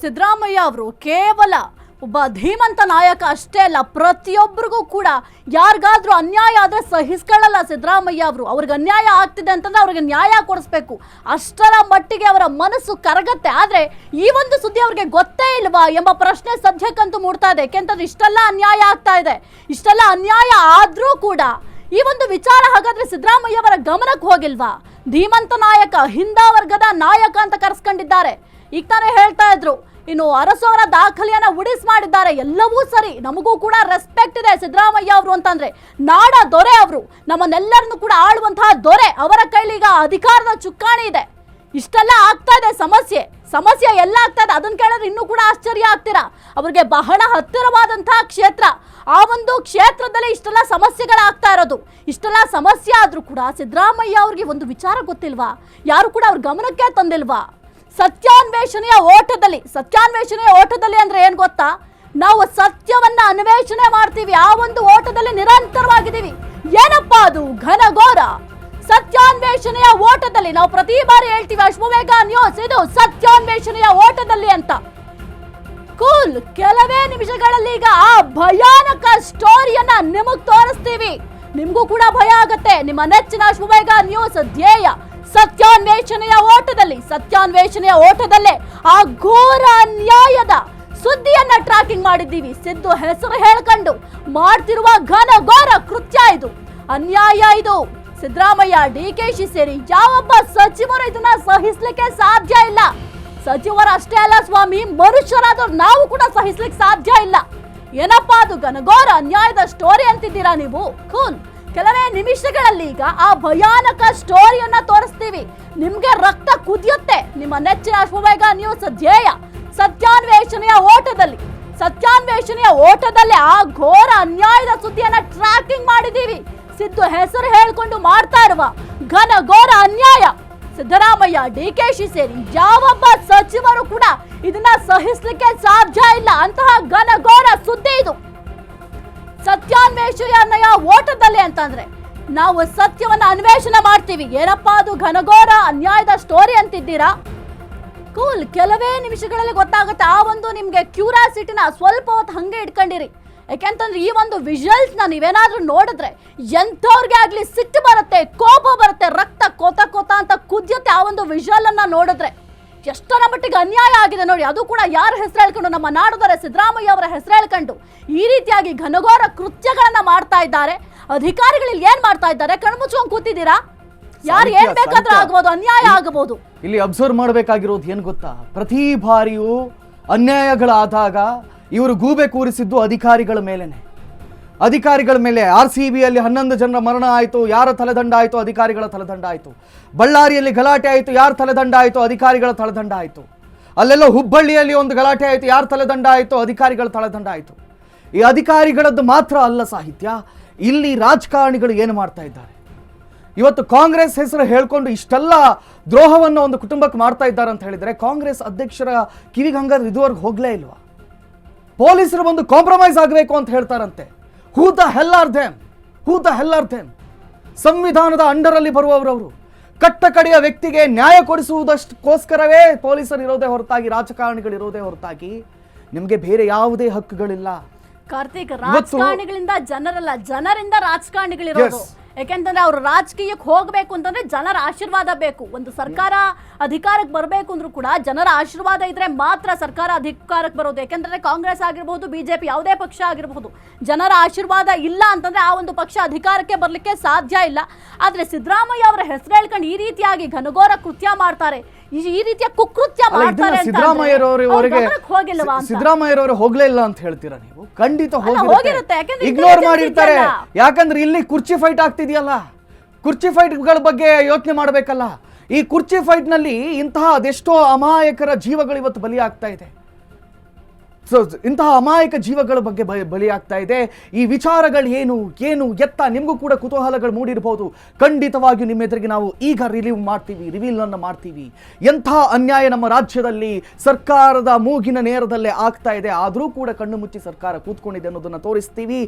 ಸಿದ್ದರಾಮಯ್ಯ ಅವರು ಕೇವಲ ಒಬ್ಬ ಧೀಮಂತ ನಾಯಕ ಅಷ್ಟೇ ಅಲ್ಲ, ಪ್ರತಿಯೊಬ್ಬರಿಗೂ ಕೂಡ ಯಾರಿಗಾದ್ರೂ ಅನ್ಯಾಯ ಆದ್ರೆ ಸಹಿಸ್ಕೊಳ್ಳಲ್ಲ ಸಿದ್ದರಾಮಯ್ಯ ಅವರು. ಅವ್ರಿಗೆ ಅನ್ಯಾಯ ಆಗ್ತಿದೆ ಅಂತಂದ್ರೆ ಅವ್ರಿಗೆ ನ್ಯಾಯ ಕೊಡಿಸ್ಬೇಕು, ಅಷ್ಟರ ಮಟ್ಟಿಗೆ ಅವರ ಮನಸ್ಸು ಕರಗತ್ತೆ. ಆದ್ರೆ ಈ ಒಂದು ಸುದ್ದಿ ಅವ್ರಿಗೆ ಗೊತ್ತೇ ಇಲ್ವಾ ಎಂಬ ಪ್ರಶ್ನೆ ಸದ್ಯಕ್ಕಂತೂ ಮೂಡ್ತಾ ಇದೆ. ಯಾಕೆಂತಂದ್ರೆ ಇಷ್ಟೆಲ್ಲ ಅನ್ಯಾಯ ಆಗ್ತಾ ಇದೆ, ಇಷ್ಟೆಲ್ಲ ಅನ್ಯಾಯ ಆದ್ರೂ ಕೂಡ ಈ ಒಂದು ವಿಚಾರ ಹಾಗಾದ್ರೆ ಸಿದ್ದರಾಮಯ್ಯ ಅವರ ಗಮನಕ್ಕೆ ಹೋಗಿಲ್ವಾ? ಧೀಮಂತ ನಾಯಕ, ಹಿಂದ ವರ್ಗದ ನಾಯಕ ಅಂತ ಕರೆಸ್ಕೊಂಡಿದ್ದಾರೆ. ಈಗ ತಾನೇ ಹೇಳ್ತಾ ಇದ್ರು, ಇನ್ನು ಅರಸು ಅವರ ದಾಖಲೆಯನ್ನ ಉಡಿಸ್ ಮಾಡಿದ್ದಾರೆ. ಎಲ್ಲವೂ ಸರಿ, ನಮಗೂ ಕೂಡ ರೆಸ್ಪೆಕ್ಟ್ ಇದೆ ಸಿದ್ದರಾಮಯ್ಯ ಅವರು ಅಂತಂದ್ರೆ. ನಾಡ ದೊರೆ ಅವರು, ನಮ್ಮನ್ನೆಲ್ಲರನ್ನು ಕೂಡ ಆಳುವಂತಹ ದೊರೆ, ಅವರ ಕೈಲಿ ಈಗ ಅಧಿಕಾರದ ಚುಕ್ಕಾಣಿ ಇದೆ. ಇಷ್ಟೆಲ್ಲ ಆಗ್ತಾ ಇದೆ, ಸಮಸ್ಯೆ ಎಲ್ಲ ಆಗ್ತಾ ಇದೆ. ಅದನ್ನ ಕೇಳಿದ್ರೆ ಇನ್ನೂ ಕೂಡ ಆಶ್ಚರ್ಯ ಆಗ್ತೀರಾ. ಅವ್ರಿಗೆ ಬಹಳ ಹತ್ತಿರವಾದಂತಹ ಕ್ಷೇತ್ರ, ಆ ಒಂದು ಕ್ಷೇತ್ರದಲ್ಲಿ ಇಷ್ಟೆಲ್ಲ ಸಮಸ್ಯೆಗಳಾಗ್ತಾ ಇರೋದು. ಇಷ್ಟೆಲ್ಲ ಸಮಸ್ಯೆ ಆದ್ರೂ ಕೂಡ ಸಿದ್ದರಾಮಯ್ಯ ಅವ್ರಿಗೆ ಒಂದು ವಿಚಾರ ಗೊತ್ತಿಲ್ವಾ? ಯಾರು ಕೂಡ ಅವ್ರ ಗಮನಕ್ಕೆ ತಂದಿಲ್ವಾ? ಸತ್ಯಾನ್ವೇಷಣೆಯ ಓಟದಲ್ಲಿ ಅಂದ್ರೆ ಏನ್ ಗೊತ್ತಾ? ನಾವು ಸತ್ಯವನ್ನ ಅನ್ವೇಷಣೆ ಮಾಡ್ತೀವಿ, ಆ ಒಂದು ಓಟದಲ್ಲಿ ನಿರಂತರವಾಗಿದ್ದೀವಿ. ಏನಪ್ಪಾ ಅದು? ಘನಘೋರ ಸತ್ಯಾನ್ವೇಷಣೆಯ ಓಟದಲ್ಲಿ. ನಾವು ಪ್ರತಿ ಬಾರಿ ಹೇಳ್ತೀವಿ ಅಶ್ವಮೇಘ ನ್ಯೂಸ್ ಇದು ಸತ್ಯಾನ್ವೇಷಣೆಯ ಓಟದಲ್ಲಿ ಅಂತ. ಕೂಲ್, ಕೆಲವೇ ನಿಮಿಷಗಳಲ್ಲಿ ಈಗ ಆ ಭಯಾನಕ ಸ್ಟೋರಿಯನ್ನ ನಿಮಗ್ ತೋರಿಸ್ತೀವಿ. ನಿಮ್ಗೂ ಕೂಡ ಭಯ ಆಗತ್ತೆ. ನಿಮ್ಮ ನೆಚ್ಚಿನ ಅಶ್ವಮೇಘ ನ್ಯೂಸ್ ಧ್ಯೇಯ ಸತ್ಯಾನ್ವೇಷಣೆಯ ಓಟದಲ್ಲೇ ಆ ಘೋರ ಅನ್ಯಾಯದ ಸುದ್ದಿಯನ್ನ ಟ್ರ್ಯಾಕಿಂಗ್ ಮಾಡಿದ್ದೀವಿ. ಸಿದ್ದು ಹೆಸರು ಹೇಳ್ಕೊಂಡು ಮಾಡ್ತಿರುವ ಘನಘೋರ ಕೃತ್ಯ ಇದು, ಅನ್ಯಾಯ ಇದು. ಸಿದ್ದರಾಮಯ್ಯ, ಡಿಕೆಶಿ ಸೇರಿ ಯಾವೊಬ್ಬ ಸಚಿವರು ಇದನ್ನ ಸಹಿಸ್ಲಿಕ್ಕೆ ಸಾಧ್ಯ ಇಲ್ಲ. ಸಚಿವರಷ್ಟೇ ಅಲ್ಲ ಸ್ವಾಮಿ, ಮನುಷ್ಯರಾದವ್ರು ನಾವು ಕೂಡ ಸಹಿಸ್ಲಿಕ್ಕೆ ಸಾಧ್ಯ ಇಲ್ಲ. ಏನಪ್ಪಾ ಅದು ಘನಘೋರ ಅನ್ಯಾಯದ ಸ್ಟೋರಿ ಅಂತಿದ್ದೀರಾ ನೀವು? ಕೂಲ್, ಕೆಲವೇ ನಿಮಿಷಗಳಲ್ಲಿ ಈಗ ಆ ಭಯಾನಕ ಸ್ಟೋರಿಯನ್ನ ತೋರಿಸ್ತೀವಿ. ನಿಮ್ಗೆ ರಕ್ತ ಕುದಿಯುತ್ತೆ. ನಿಮ್ಮ ನೆಚ್ಚಿನ ಅಶ್ವಮೇಘ ನ್ಯೂಸ್ ಧ್ಯೇಯ ಸತ್ಯಾನ್ವೇಷಣೆಯ ಓಟದಲ್ಲಿ ಆ ಘೋರ ಅನ್ಯಾಯದ ಸುದ್ದಿಯನ್ನ ಟ್ರ್ಯಾಕಿಂಗ್ ಮಾಡಿದೀವಿ. ಸಿದ್ದು ಹೆಸರು ಹೇಳ್ಕೊಂಡು ಮಾಡ್ತಾ ಇರುವ ಘನಘೋರ ಅನ್ಯಾಯ. ಸಿದ್ದರಾಮಯ್ಯ, ಡಿಕೆಶಿ ಸೇರಿ ಯಾವೊಬ್ಬ ಸಚಿವರು ಕೂಡ ಇದನ್ನ ಸಹಿಸ್ಲಿಕ್ಕೆ ಸಾಧ್ಯ ಇಲ್ಲ. ಅಂತಹ ಘನಘೋರ ಸುದ್ದಿ ಇದು. ಸತ್ಯಾನ್ವೇಷಣೆಯ ಓಟದಲ್ಲಿ ಅಂತಂದ್ರೆ ನಾವು ಸತ್ಯವನ್ನ ಅನ್ವೇಷಣೆ ಮಾಡ್ತೀವಿ. ಏನಪ್ಪಾ ಅದು ಘನಘೋರ ಅನ್ಯಾಯದ ಸ್ಟೋರಿ ಅಂತಿದ್ದೀರಾ? ಕೂಲ್, ಕೆಲವೇ ನಿಮಿಷಗಳಲ್ಲಿ ಗೊತ್ತಾಗುತ್ತೆ. ಆ ಒಂದು ನಿಮ್ಗೆ ಕ್ಯೂರಿಯಾಸಿಟಿನ ಸ್ವಲ್ಪ ಹೊತ್ತು ಹಂಗೆ ಇಟ್ಕೊಂಡಿರಿ. ಯಾಕೆಂತಂದ್ರೆ ಈ ಒಂದು ವಿಜುವಲ್ಸ್ ನ ನೀವೇನಾದ್ರೂ ನೋಡಿದ್ರೆ ಎಂಥವ್ರಿಗೆ ಆಗ್ಲಿ ಸಿಟ್ಟು ಬರುತ್ತೆ, ಕೋಪ ಬರುತ್ತೆ, ರಕ್ತ ಕೋತ ಅಂತ ಕುದಿಯುತ್ತೆ. ಆ ಒಂದು ವಿಜುವಲ್ ಅನ್ನ ನೋಡಿದ್ರೆ ಎಷ್ಟರ ಮಟ್ಟಿಗೆ ಅನ್ಯಾಯ ಆಗಿದೆ ನೋಡಿ. ಅದು ಕೂಡ ಯಾರ ಹೆಸರು ಹೇಳ್ಕೊಂಡು, ನಮ್ಮ ನಾಡುದೊರೆ ಸಿದ್ದರಾಮಯ್ಯ ಅವರ ಹೆಸರು ಹೇಳ್ಕೊಂಡು ಈ ರೀತಿಯಾಗಿ ಘನಘೋರ ಕೃತ್ಯಗಳನ್ನ ಮಾಡ್ತಾ ಇದ್ದಾರೆ. ಅಧಿಕಾರಿಗಳು ಏನ್ ಮಾಡ್ತಾ ಇದ್ದಾರೆ? ಕಣ್ಮುಚ್ಕೊಂಡು ಕೂತಿದ್ದೀರಾ? ಯಾರು ಏನ್ ಬೇಕಾದ್ರೂ ಆಗಬಹುದು, ಅನ್ಯಾಯ ಆಗಬಹುದು. ಇಲ್ಲಿ ಅಬ್ಸರ್ವ್ ಮಾಡಬೇಕಾಗಿರೋದು ಏನ್ ಗೊತ್ತಾ? ಪ್ರತಿ ಬಾರಿಯೂ ಅನ್ಯಾಯಗಳಾದಾಗ ಇವರು ಗೂಬೆ ಕೂರಿಸಿದ್ದು ಅಧಿಕಾರಿಗಳ ಮೇಲೆ. RCBಯಲ್ಲಿ 11 ಜನರ ಮರಣ ಆಯಿತು, ಯಾರ ತಲೆದಂಡ ಆಯಿತು? ಅಧಿಕಾರಿಗಳ ತಲೆದಂಡ ಆಯಿತು. ಬಳ್ಳಾರಿಯಲ್ಲಿ ಗಲಾಟೆ ಆಯಿತು, ಯಾರ ತಲೆದಂಡ ಆಯಿತು? ಅಧಿಕಾರಿಗಳ ತಲೆದಂಡ ಆಯಿತು. ಅಲ್ಲೆಲ್ಲ ಹುಬ್ಬಳ್ಳಿಯಲ್ಲಿ ಒಂದು ಗಲಾಟೆ ಆಯಿತು, ಯಾರ ತಲೆದಂಡ ಆಯಿತು? ಅಧಿಕಾರಿಗಳ ತಲೆದಂಡ ಆಯಿತು. ಈ ಅಧಿಕಾರಿಗಳದ್ದು ಮಾತ್ರ ಅಲ್ಲ ಸಾಹಿತ್ಯ, ಇಲ್ಲಿ ರಾಜಕಾರಣಿಗಳು ಏನು ಮಾಡ್ತಾ ಇದ್ದಾರೆ? ಇವತ್ತು ಕಾಂಗ್ರೆಸ್ ಹೆಸರು ಹೇಳ್ಕೊಂಡು ಇಷ್ಟೆಲ್ಲ ದ್ರೋಹವನ್ನು ಒಂದು ಕುಟುಂಬಕ್ಕೆ ಮಾಡ್ತಾ ಇದ್ದಾರೆ ಅಂತ ಹೇಳಿದರೆ ಕಾಂಗ್ರೆಸ್ ಅಧ್ಯಕ್ಷರ ಕಿವಿಗೆ ಹಂಗಾದ್ರೆ ಇದುವರೆಗೂ ಹೋಗ್ಲೇ ಇಲ್ವಾ? ಪೊಲೀಸರು ಬಂದು ಕಾಂಪ್ರಮೈಸ್ ಆಗಬೇಕು ಅಂತ ಹೇಳ್ತಾರಂತೆ. Who the hell are them? ಸಂವಿಧಾನದ ಅಂಡರಲ್ಲಿ ಬರುವವರವರು. ಕಟ್ಟ ಕಡೆಯ ವ್ಯಕ್ತಿಗೆ ನ್ಯಾಯ ಕೊಡಿಸುವುದಕ್ಕೋಸ್ಕರವೇ ಪೊಲೀಸರು ಇರೋದೇ ಹೊರತಾಗಿ, ರಾಜಕಾರಣಿಗಳು ಇರೋದೇ ಹೊರತಾಗಿ ನಿಮಗೆ ಬೇರೆ ಯಾವುದೇ ಹಕ್ಕುಗಳಿಲ್ಲ. ಕಾರ್ತಿಕ್, ರಾಜಕಾರಣಿಗಳಿಂದ ಜನರಲ್ಲ, ಜನರಿಂದ ರಾಜಕಾರಣಿಗಳಿರೋದು. ಯಾಕೆಂತಂದ್ರೆ ಅವ್ರು ರಾಜಕೀಯಕ್ಕೆ ಹೋಗ್ಬೇಕು ಅಂತಂದ್ರೆ ಜನರ ಆಶೀರ್ವಾದ ಬೇಕು. ಒಂದು ಸರ್ಕಾರ ಅಧಿಕಾರಕ್ಕೆ ಬರಬೇಕು ಅಂದ್ರೂ ಕೂಡ ಜನರ ಆಶೀರ್ವಾದ ಇದ್ರೆ ಮಾತ್ರ ಸರ್ಕಾರ ಅಧಿಕಾರಕ್ಕೆ ಬರೋದು. ಯಾಕೆಂದ್ರೆ ಕಾಂಗ್ರೆಸ್ ಆಗಿರ್ಬಹುದು, ಬಿಜೆಪಿ ಯಾವುದೇ ಪಕ್ಷ ಆಗಿರಬಹುದು, ಜನರ ಆಶೀರ್ವಾದ ಇಲ್ಲ ಅಂತಂದ್ರೆ ಆ ಒಂದು ಪಕ್ಷ ಅಧಿಕಾರಕ್ಕೆ ಬರ್ಲಿಕ್ಕೆ ಸಾಧ್ಯ ಇಲ್ಲ. ಆದ್ರೆ ಸಿದ್ದರಾಮಯ್ಯ ಅವರ ಹೆಸರು ಹೇಳ್ಕೊಂಡು ಈ ರೀತಿಯಾಗಿ ಘನಘೋರ ಕೃತ್ಯ ಮಾಡ್ತಾರೆ, ಈ ರೀತಿಯ ಕುಕೃತ್ಯ ಮಾಡ್ತಾರೆ. ಸಿದ್ದರಾಮಯ್ಯರವರು ಹೋಗ್ಲೇ ಇಲ್ಲ ಅಂತ ಹೇಳ್ತೀರಾ ನೀವು? ಖಂಡಿತ ಹೋಗಿರುತ್ತೆ, ಇಗ್ನೋರ್ ಮಾಡಿರ್ತಾರೆ. ಯಾಕಂದ್ರೆ ಇಲ್ಲಿ ಕುರ್ಚಿ ಫೈಟ್ ಆಗ್ತಿದೆಯಲ್ಲ, ಕುರ್ಚಿ ಫೈಟ್ಗಳ ಬಗ್ಗೆ ಯೋಚನೆ ಮಾಡಬೇಕಲ್ಲ. ಈ ಕುರ್ಚಿ ಫೈಟ್ ನಲ್ಲಿ ಇಂತಹ ಅದೆಷ್ಟೋ ಅಮಾಯಕರ ಜೀವಗಳು ಇವತ್ತು ಬಲಿಯಾಗ್ತಾ ಇದೆ. ಇಂತಹ ಅಮಾಯಕ ಜೀವಗಳ ಬಗ್ಗೆ ಬಲಿಯಾಗ್ತಾ ಇದೆ. ಈ ವಿಚಾರಗಳು ಏನು ಎತ್ತ ನಿಮಗೂ ಕೂಡ ಕುತೂಹಲಗಳು ಮೂಡಿರಬಹುದು. ಖಂಡಿತವಾಗಿಯೂ ನಿಮ್ಮ ಎದುರಿಗೆ ನಾವು ಈಗ ರಿವೀಲ್ ಮಾಡ್ತೀವಿ. ಎಂಥ ಅನ್ಯಾಯ ನಮ್ಮ ರಾಜ್ಯದಲ್ಲಿ ಸರ್ಕಾರದ ಮೂಗಿನ ನೇರದಲ್ಲೇ ಆಗ್ತಾ ಇದೆ, ಆದರೂ ಕೂಡ ಕಣ್ಣು ಮುಚ್ಚಿ ಸರ್ಕಾರ ಕೂತ್ಕೊಂಡಿದೆ ಅನ್ನೋದನ್ನ ತೋರಿಸ್ತೀವಿ.